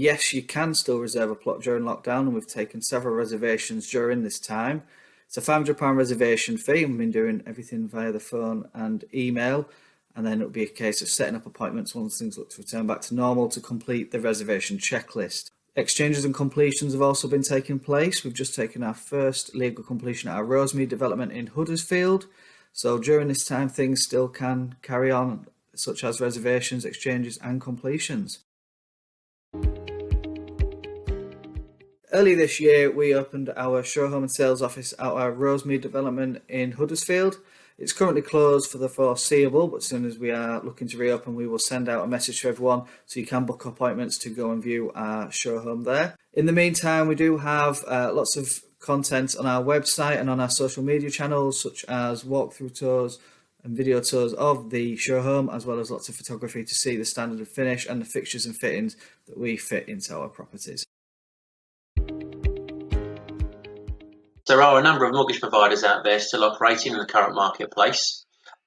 yes, you can still reserve a plot during lockdown, and we've taken several reservations during this time. It's a £500 reservation fee, and we've been doing everything via the phone and email, and then it'll be a case of setting up appointments once things look to return back to normal to complete the reservation checklist. Exchanges and completions have also been taking place. We've just taken our first legal completion at our Rosemead development in Huddersfield. So during this time, things still can carry on, such as reservations, exchanges and completions. Early this year, we opened our show home and sales office at our Rosemead development in Huddersfield. It's currently closed for the foreseeable, but as soon as we are looking to reopen, we will send out a message to everyone so you can book appointments to go and view our show home there. In the meantime, we do have lots of content on our website and on our social media channels, such as walkthrough tours and video tours of the show home, as well as lots of photography to see the standard of finish and the fixtures and fittings that we fit into our properties. There are a number of mortgage providers out there still operating in the current marketplace.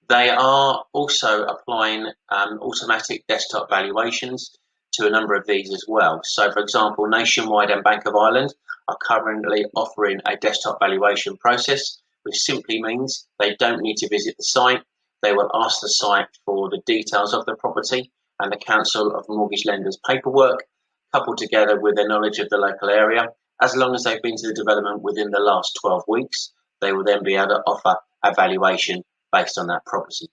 They are also applying automatic desktop valuations to a number of these as well. So, for example, Nationwide and Bank of Ireland are currently offering a desktop valuation process, which simply means they don't need to visit the site. They will ask the site for the details of the property and the Council of Mortgage Lenders paperwork, coupled together with their knowledge of the local area. As long as they've been to the development within the last 12 weeks, they will then be able to offer a valuation based on that property.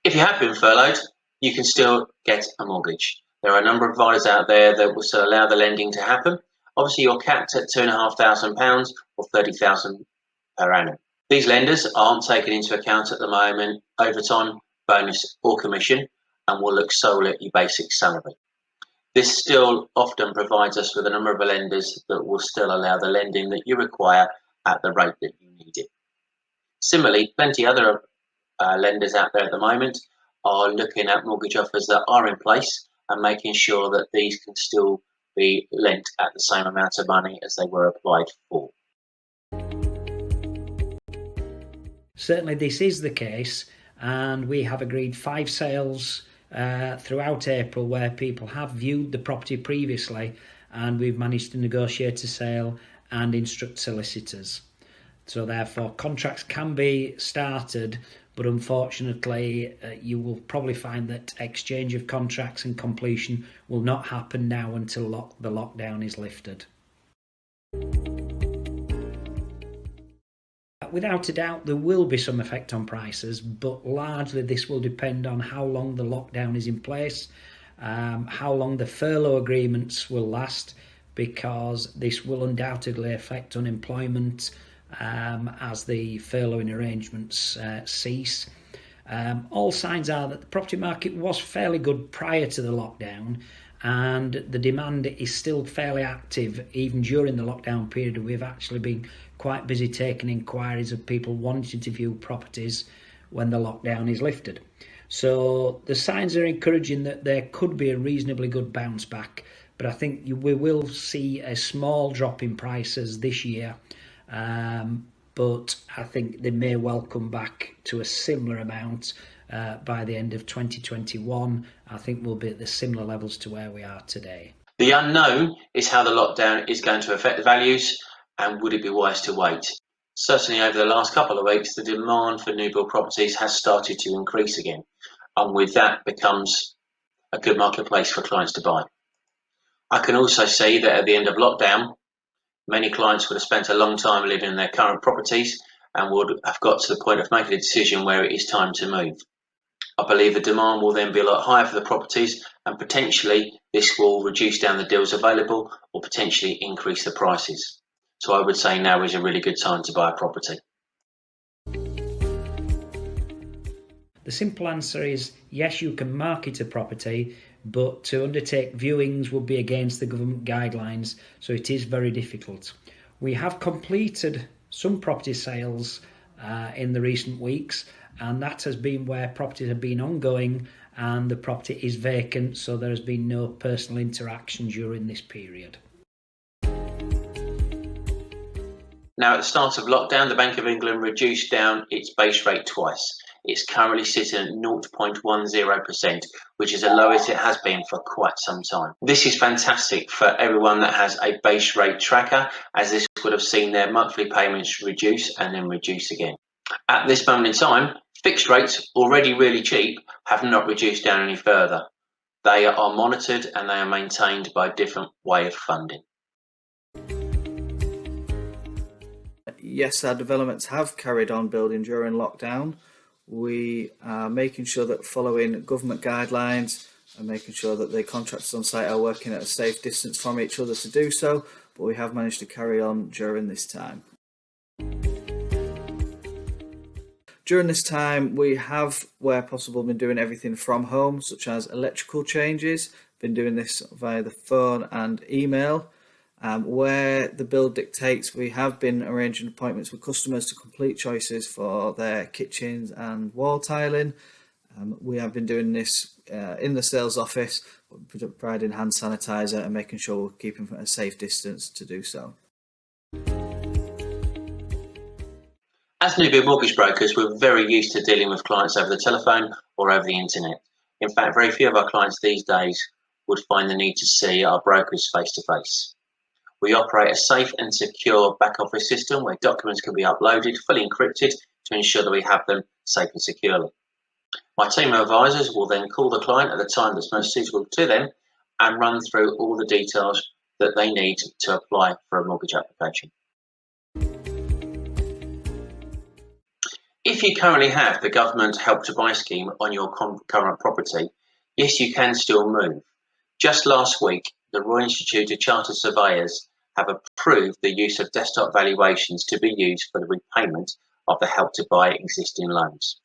If you have been furloughed, you can still get a mortgage. There are a number of providers out there that will still allow the lending to happen. Obviously, you're capped at £2,500 or £30,000 per annum. These lenders aren't taking into account at the moment overtime, bonus or commission, and will look solely at your basic salary. This still often provides us with a number of lenders that will still allow the lending that you require at the rate that you need it. Similarly, plenty other lenders out there at the moment are looking at mortgage offers that are in place and making sure that these can still be lent at the same amount of money as they were applied for. Certainly this is the case, and we have agreed 5 sales throughout April where people have viewed the property previously, and we've managed to negotiate a sale and instruct solicitors. So therefore contracts can be started, but unfortunately you will probably find that exchange of contracts and completion will not happen now until the lockdown is lifted. Without a doubt, there will be some effect on prices, but largely this will depend on how long the lockdown is in place, how long the furlough agreements will last, because this will undoubtedly affect unemployment as the furloughing arrangements cease. All signs are that the property market was fairly good prior to the lockdown, and the demand is still fairly active even during the lockdown period. We've actually been quite busy taking inquiries of people wanting to view properties when the lockdown is lifted. So the signs are encouraging that there could be a reasonably good bounce back, but I think we will see a small drop in prices this year, but I think they may well come back to a similar amount by the end of 2021. I think we'll be at the similar levels to where we are today. The unknown is how the lockdown is going to affect the values, and would it be wise to wait? Certainly over the last couple of weeks, the demand for new build properties has started to increase again, and with that becomes a good marketplace for clients to buy. I can also see that at the end of lockdown, many clients would have spent a long time living in their current properties and would have got to the point of making a decision where it is time to move. I believe the demand will then be a lot higher for the properties, and potentially this will reduce down the deals available or potentially increase the prices. So I would say now is a really good time to buy a property. The simple answer is yes, you can market a property, but to undertake viewings would be against the government guidelines, so it is very difficult. We have completed some property sales in the recent weeks, and that has been where properties have been ongoing and the property is vacant, so there has been no personal interaction during this period. Now, at the start of lockdown, the Bank of England reduced down its base rate twice. It's currently sitting at 0.10%, which is the lowest it has been for quite some time. This is fantastic for everyone that has a base rate tracker, as this would have seen their monthly payments reduce and then reduce again. At this moment in time, fixed rates, already really cheap, have not reduced down any further. They are monitored and they are maintained by a different way of funding. Yes, our developments have carried on building during lockdown. We are making sure that following government guidelines and making sure that the contractors on site are working at a safe distance from each other to do so, but we have managed to carry on during this time. During this time, we have, where possible, been doing everything from home, such as electrical changes, been doing this via the phone and email. Where the build dictates, we have been arranging appointments with customers to complete choices for their kitchens and wall tiling. We have been doing this in the sales office, providing hand sanitizer and making sure we're keeping a safe distance to do so. As new build mortgage brokers, we're very used to dealing with clients over the telephone or over the internet. In fact, very few of our clients these days would find the need to see our brokers face to face. We operate a safe and secure back office system where documents can be uploaded, fully encrypted, to ensure that we have them safe and securely. My team of advisors will then call the client at the time that's most suitable to them and run through all the details that they need to apply for a mortgage application. If you currently have the government Help to Buy scheme on your current property, yes, you can still move. Just last week, the Royal Institute of Chartered Surveyors have approved the use of desktop valuations to be used for the repayment of the Help to Buy existing loans.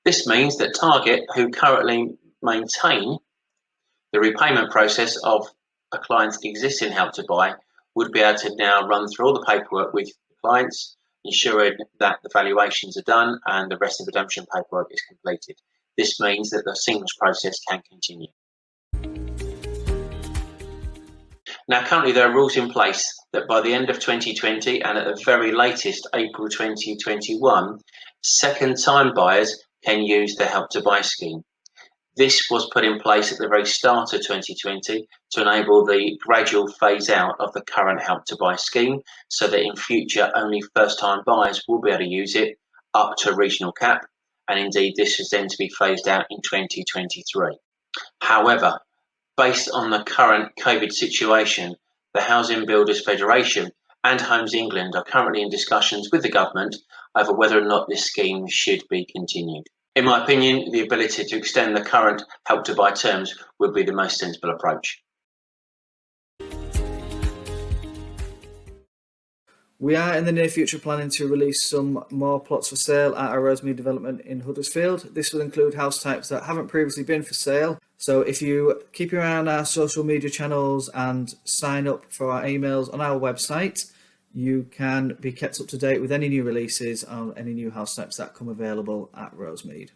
This means that Target, who currently maintain the repayment process of a client's existing Help to Buy, would be able to now run through all the paperwork with clients, ensuring that the valuations are done and the rest of the redemption paperwork is completed. This means that the seamless process can continue. Now, currently there are rules in place that by the end of 2020 and at the very latest April 2021, second-time buyers can use the Help to Buy scheme. This was put in place at the very start of 2020 to enable the gradual phase out of the current Help to Buy scheme, so that in future only first-time buyers will be able to use it up to a regional cap, and indeed this is then to be phased out in 2023. However, based on the current COVID situation, the Housing Builders Federation and Homes England are currently in discussions with the government over whether or not this scheme should be continued. In my opinion, the ability to extend the current Help to Buy terms would be the most sensible approach. We are in the near future planning to release some more plots for sale at our Rosemead development in Huddersfield. This will include house types that haven't previously been for sale. So if you keep your eye on our social media channels and sign up for our emails on our website, you can be kept up to date with any new releases on any new house types that come available at Rosemead.